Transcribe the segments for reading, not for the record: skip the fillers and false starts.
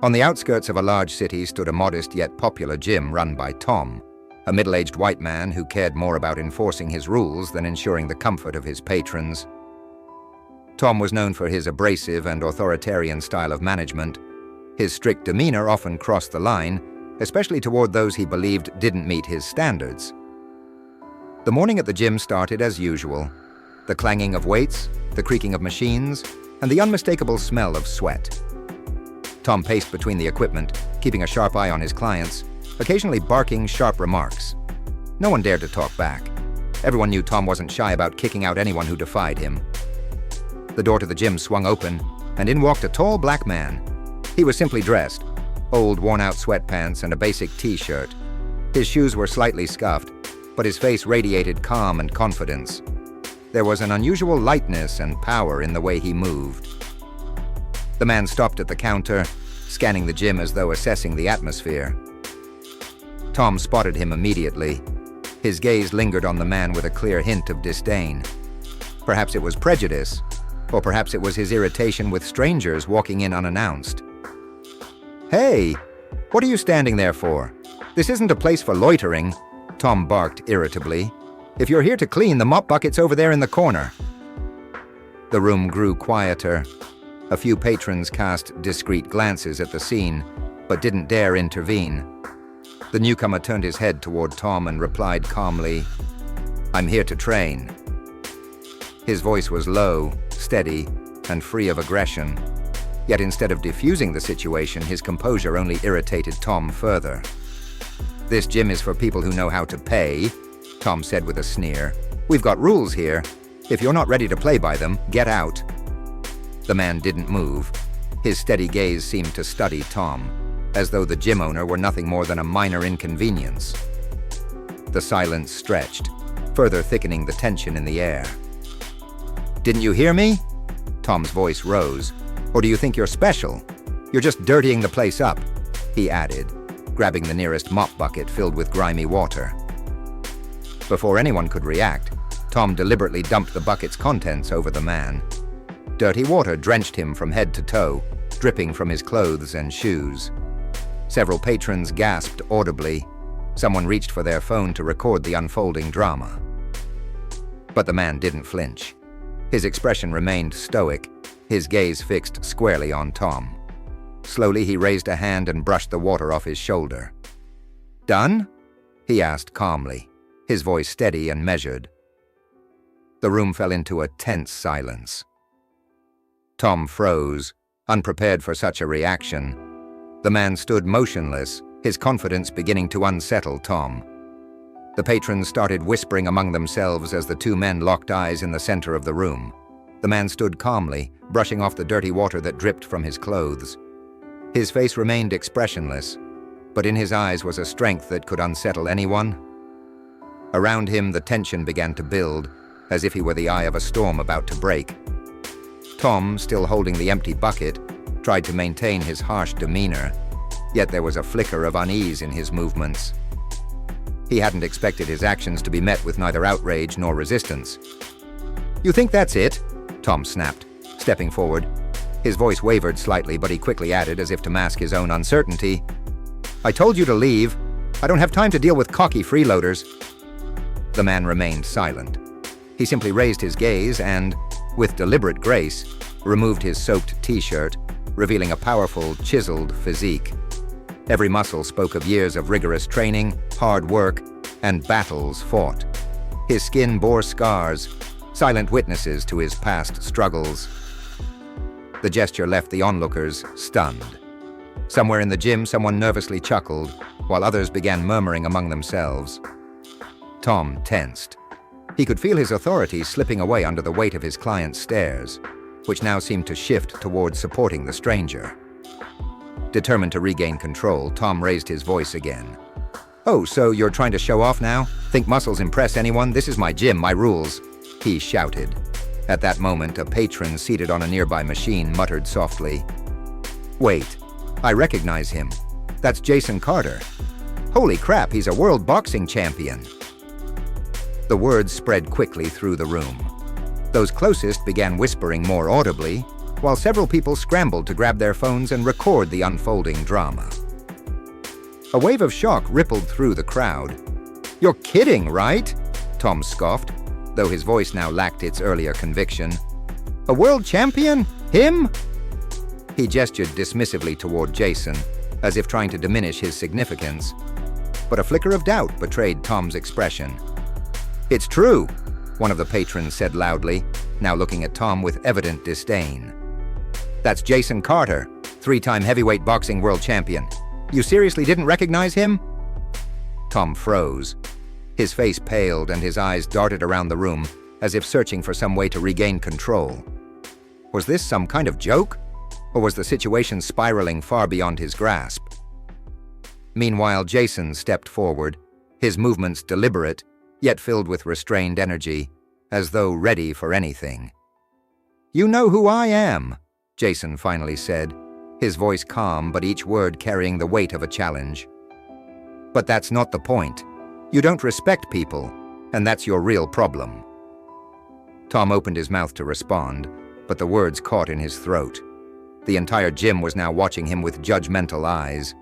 On the outskirts of a large city stood a modest yet popular gym run by Tom, a middle-aged white man who cared more about enforcing his rules than ensuring the comfort of his patrons. Tom was known for his abrasive and authoritarian style of management. His strict demeanor often crossed the line, especially toward those he believed didn't meet his standards. The morning at the gym started as usual. The clanging of weights, the creaking of machines, and the unmistakable smell of sweat. Tom paced between the equipment, keeping a sharp eye on his clients, occasionally barking sharp remarks. No one dared to talk back. Everyone knew Tom wasn't shy about kicking out anyone who defied him. The door to the gym swung open, and in walked a tall black man. He was simply dressed, old worn-out sweatpants and a basic t-shirt. His shoes were slightly scuffed, but his face radiated calm and confidence. There was an unusual lightness and power in the way he moved. The man stopped at the counter, scanning the gym as though assessing the atmosphere. Tom spotted him immediately. His gaze lingered on the man with a clear hint of disdain. Perhaps it was prejudice, or perhaps it was his irritation with strangers walking in unannounced. "Hey, what are you standing there for? This isn't a place for loitering," Tom barked irritably. "If you're here to clean, the mop bucket's over there in the corner." The room grew quieter. A few patrons cast discreet glances at the scene, but didn't dare intervene. The newcomer turned his head toward Tom and replied calmly, "I'm here to train." His voice was low, steady, and free of aggression. Yet instead of diffusing the situation, his composure only irritated Tom further. "This gym is for people who know how to pay," Tom said with a sneer. "We've got rules here. If you're not ready to play by them, get out." The man didn't move. His steady gaze seemed to study Tom, as though the gym owner were nothing more than a minor inconvenience. The silence stretched, further thickening the tension in the air. "Didn't you hear me?" Tom's voice rose. "Or do you think you're special? You're just dirtying the place up," he added, grabbing the nearest mop bucket filled with grimy water. Before anyone could react, Tom deliberately dumped the bucket's contents over the man. Dirty water drenched him from head to toe, dripping from his clothes and shoes. Several patrons gasped audibly. Someone reached for their phone to record the unfolding drama. But the man didn't flinch. His expression remained stoic, his gaze fixed squarely on Tom. Slowly, he raised a hand and brushed the water off his shoulder. "Done?" he asked calmly, his voice steady and measured. The room fell into a tense silence. Tom froze, unprepared for such a reaction. The man stood motionless, his confidence beginning to unsettle Tom. The patrons started whispering among themselves as the two men locked eyes in the center of the room. The man stood calmly, brushing off the dirty water that dripped from his clothes. His face remained expressionless, but in his eyes was a strength that could unsettle anyone. Around him, the tension began to build, as if he were the eye of a storm about to break. Tom, still holding the empty bucket, tried to maintain his harsh demeanor, yet there was a flicker of unease in his movements. He hadn't expected his actions to be met with neither outrage nor resistance. "You think that's it?" Tom snapped, stepping forward. His voice wavered slightly, but he quickly added, as if to mask his own uncertainty, "I told you to leave. I don't have time to deal with cocky freeloaders." The man remained silent. He simply raised his gaze and, with deliberate grace, removed his soaked t-shirt, revealing a powerful, chiseled physique. Every muscle spoke of years of rigorous training, hard work, and battles fought. His skin bore scars, silent witnesses to his past struggles. The gesture left the onlookers stunned. Somewhere in the gym, someone nervously chuckled, while others began murmuring among themselves. Tom tensed. He could feel his authority slipping away under the weight of his client's stares, which now seemed to shift toward supporting the stranger. Determined to regain control, Tom raised his voice again. "Oh, so you're trying to show off now? Think muscles impress anyone? This is my gym, my rules," he shouted. At that moment, a patron seated on a nearby machine muttered softly, "Wait, I recognize him. That's Jason Carter. Holy crap, he's a world boxing champion." The words spread quickly through the room. Those closest began whispering more audibly, while several people scrambled to grab their phones and record the unfolding drama. A wave of shock rippled through the crowd. "You're kidding, right?" Tom scoffed, though his voice now lacked its earlier conviction. "A world champion? Him?" He gestured dismissively toward Jason, as if trying to diminish his significance. But a flicker of doubt betrayed Tom's expression. "It's true," one of the patrons said loudly, now looking at Tom with evident disdain. "That's Jason Carter, 3-time heavyweight boxing world champion. You seriously didn't recognize him?" Tom froze. His face paled and his eyes darted around the room, as if searching for some way to regain control. Was this some kind of joke? Or was the situation spiraling far beyond his grasp? Meanwhile, Jason stepped forward, his movements deliberate, yet filled with restrained energy, as though ready for anything. "You know who I am," Jason finally said, his voice calm but each word carrying the weight of a challenge. "But that's not the point. You don't respect people, and that's your real problem." Tom opened his mouth to respond, but the words caught in his throat. The entire gym was now watching him with judgmental eyes.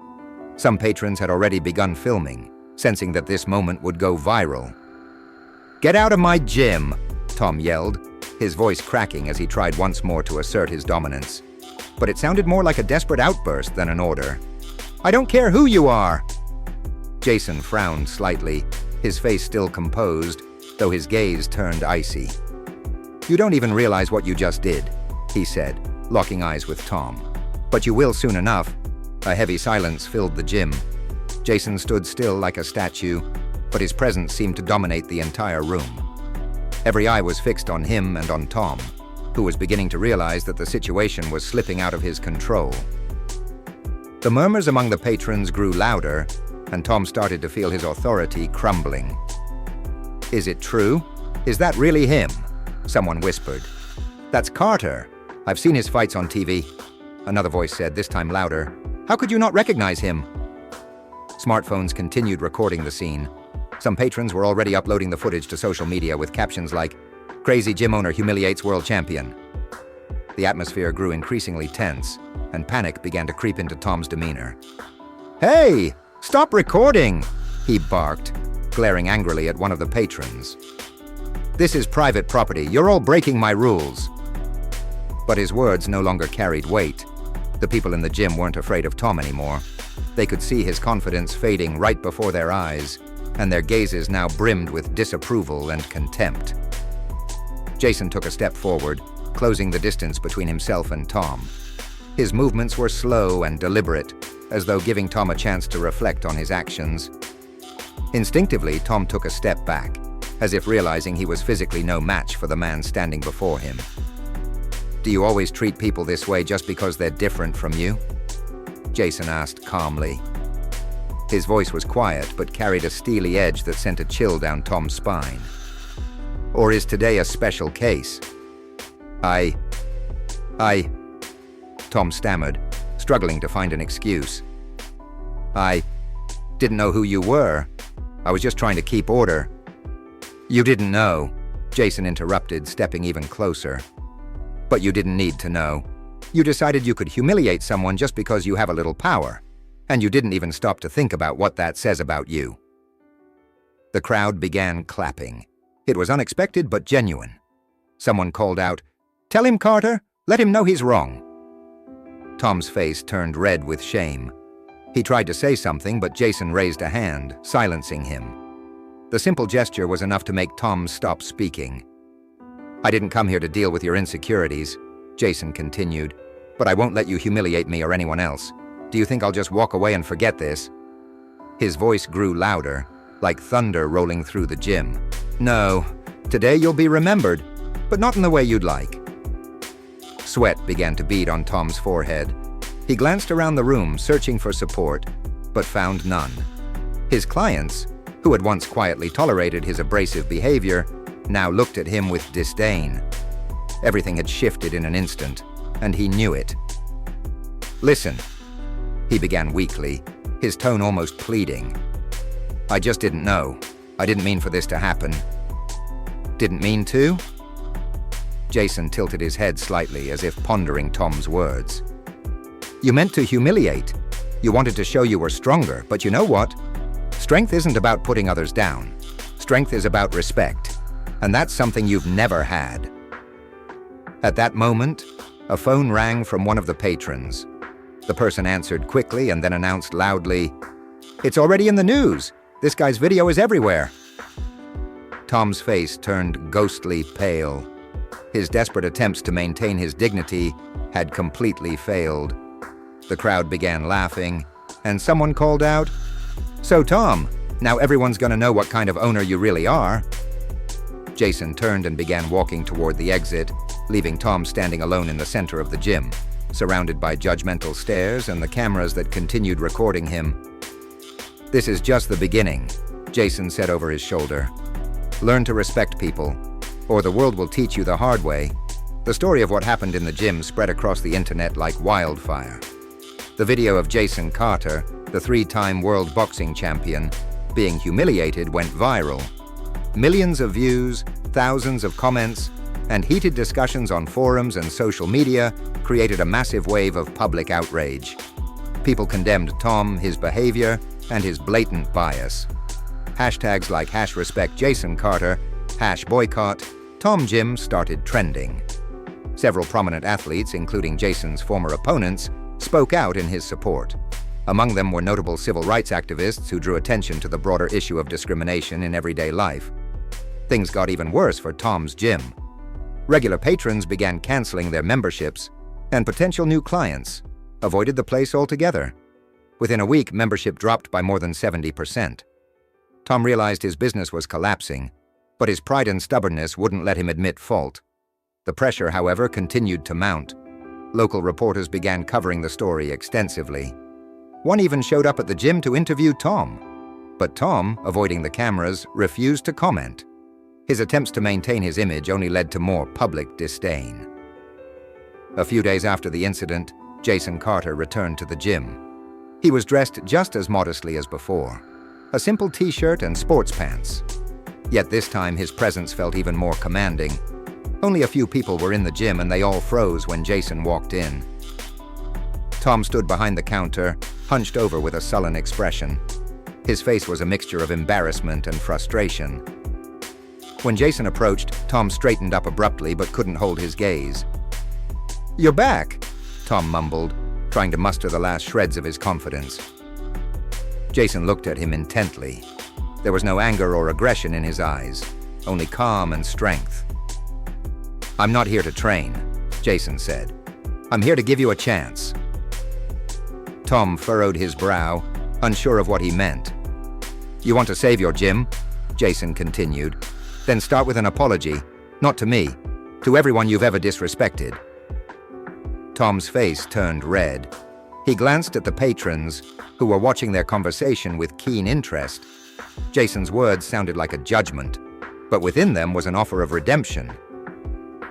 Some patrons had already begun filming, sensing that this moment would go viral. "Get out of my gym!" Tom yelled, his voice cracking as he tried once more to assert his dominance. But it sounded more like a desperate outburst than an order. "I don't care who you are!" Jason frowned slightly, his face still composed, though his gaze turned icy. "You don't even realize what you just did," he said, locking eyes with Tom. "But you will soon enough." A heavy silence filled the gym. Jason stood still like a statue, but his presence seemed to dominate the entire room. Every eye was fixed on him and on Tom, who was beginning to realize that the situation was slipping out of his control. The murmurs among the patrons grew louder, and Tom started to feel his authority crumbling. "Is it true? Is that really him?" someone whispered. "That's Carter. I've seen his fights on TV." Another voice said, this time louder, "How could you not recognize him?" Smartphones continued recording the scene. Some patrons were already uploading the footage to social media with captions like, "Crazy gym owner humiliates world champion." The atmosphere grew increasingly tense, and panic began to creep into Tom's demeanor. "Hey, stop recording!" he barked, glaring angrily at one of the patrons. "This is private property. You're all breaking my rules." But his words no longer carried weight. The people in the gym weren't afraid of Tom anymore. They could see his confidence fading right before their eyes, and their gazes now brimmed with disapproval and contempt. Jason took a step forward, closing the distance between himself and Tom. His movements were slow and deliberate, as though giving Tom a chance to reflect on his actions. Instinctively, Tom took a step back, as if realizing he was physically no match for the man standing before him. "Do you always treat people this way just because they're different from you?" Jason asked calmly. His voice was quiet, but carried a steely edge that sent a chill down Tom's spine. "Or is today a special case?" I... Tom stammered, struggling to find an excuse. "I didn't know who you were. I was just trying to keep order." "You didn't know," Jason interrupted, stepping even closer. "But you didn't need to know. You decided you could humiliate someone just because you have a little power, and you didn't even stop to think about what that says about you." The crowd began clapping. It was unexpected but genuine. Someone called out, "Tell him, Carter. Let him know he's wrong." Tom's face turned red with shame. He tried to say something, but Jason raised a hand, silencing him. The simple gesture was enough to make Tom stop speaking. "I didn't come here to deal with your insecurities," Jason continued, "but I won't let you humiliate me or anyone else. Do you think I'll just walk away and forget this?" His voice grew louder, like thunder rolling through the gym. "No, today you'll be remembered, but not in the way you'd like." Sweat began to bead on Tom's forehead. He glanced around the room, searching for support, but found none. His clients, who had once quietly tolerated his abrasive behavior, now looked at him with disdain. Everything had shifted in an instant, and he knew it. "Listen," he began weakly, his tone almost pleading. "I just didn't know. I didn't mean for this to happen." "Didn't mean to?" Jason tilted his head slightly as if pondering Tom's words. You meant to humiliate. You wanted to show you were stronger, but you know what? Strength isn't about putting others down. Strength is about respect, and that's something you've never had. At that moment, a phone rang from one of the patrons. The person answered quickly and then announced loudly, "It's already in the news. This guy's video is everywhere." Tom's face turned ghostly pale. His desperate attempts to maintain his dignity had completely failed. The crowd began laughing, and someone called out, "So Tom, now everyone's gonna know what kind of owner you really are." Jason turned and began walking toward the exit, leaving Tom standing alone in the center of the gym, surrounded by judgmental stares and the cameras that continued recording him. "This is just the beginning," Jason said over his shoulder. "Learn to respect people, or the world will teach you the hard way." The story of what happened in the gym spread across the internet like wildfire. The video of Jason Carter, the three-time world boxing champion, being humiliated went viral. Millions of views, thousands of comments, and heated discussions on forums and social media created a massive wave of public outrage. People condemned Tom, his behavior, and his blatant bias. Hashtags like #RespectJasonCarter, #boycott, Tom Gym started trending. Several prominent athletes, including Jason's former opponents, spoke out in his support. Among them were notable civil rights activists who drew attention to the broader issue of discrimination in everyday life. Things got even worse for Tom's gym. Regular patrons began canceling their memberships, and potential new clients avoided the place altogether. Within a week, membership dropped by more than 70%. Tom realized his business was collapsing, but his pride and stubbornness wouldn't let him admit fault. The pressure, however, continued to mount. Local reporters began covering the story extensively. One even showed up at the gym to interview Tom. But Tom, avoiding the cameras, refused to comment. His attempts to maintain his image only led to more public disdain. A few days after the incident, Jason Carter returned to the gym. He was dressed just as modestly as before, a simple t-shirt and sports pants. Yet this time his presence felt even more commanding. Only a few people were in the gym and they all froze when Jason walked in. Tom stood behind the counter, hunched over with a sullen expression. His face was a mixture of embarrassment and frustration. When Jason approached, Tom straightened up abruptly but couldn't hold his gaze. "You're back," Tom mumbled, trying to muster the last shreds of his confidence. Jason looked at him intently. There was no anger or aggression in his eyes, only calm and strength. "I'm not here to train," Jason said. "I'm here to give you a chance." Tom furrowed his brow, unsure of what he meant. "You want to save your gym?" Jason continued. "Then start with an apology, not to me, to everyone you've ever disrespected." Tom's face turned red. He glanced at the patrons, who were watching their conversation with keen interest. Jason's words sounded like a judgment, but within them was an offer of redemption.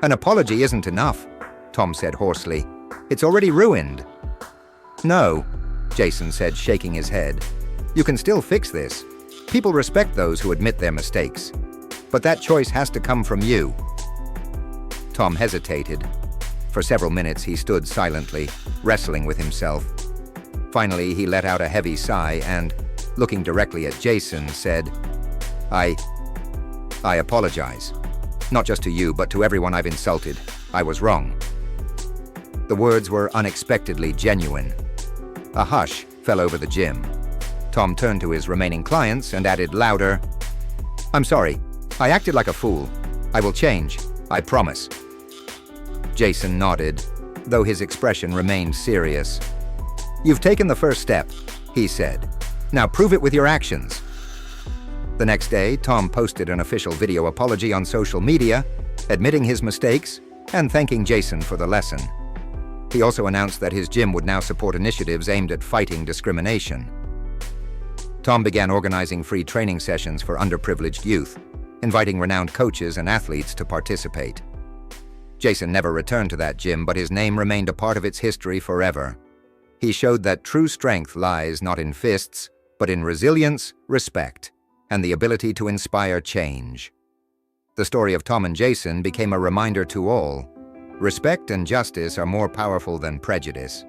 "An apology isn't enough," Tom said hoarsely. "It's already ruined." "No," Jason said, shaking his head. "You can still fix this. People respect those who admit their mistakes. But that choice has to come from you." Tom hesitated. For several minutes he stood silently, wrestling with himself. Finally, he let out a heavy sigh and, looking directly at Jason, said, I apologize. Not just to you, but to everyone I've insulted. I was wrong." The words were unexpectedly genuine. A hush fell over the gym. Tom turned to his remaining clients and added louder, "I'm sorry. I acted like a fool. I will change. I promise." Jason nodded, though his expression remained serious. "You've taken the first step," he said. "Now prove it with your actions." The next day, Tom posted an official video apology on social media, admitting his mistakes and thanking Jason for the lesson. He also announced that his gym would now support initiatives aimed at fighting discrimination. Tom began organizing free training sessions for underprivileged youth, inviting renowned coaches and athletes to participate. Jason never returned to that gym, but his name remained a part of its history forever. He showed that true strength lies not in fists, but in resilience, respect, and the ability to inspire change. The story of Tom and Jason became a reminder to all: respect and justice are more powerful than prejudice.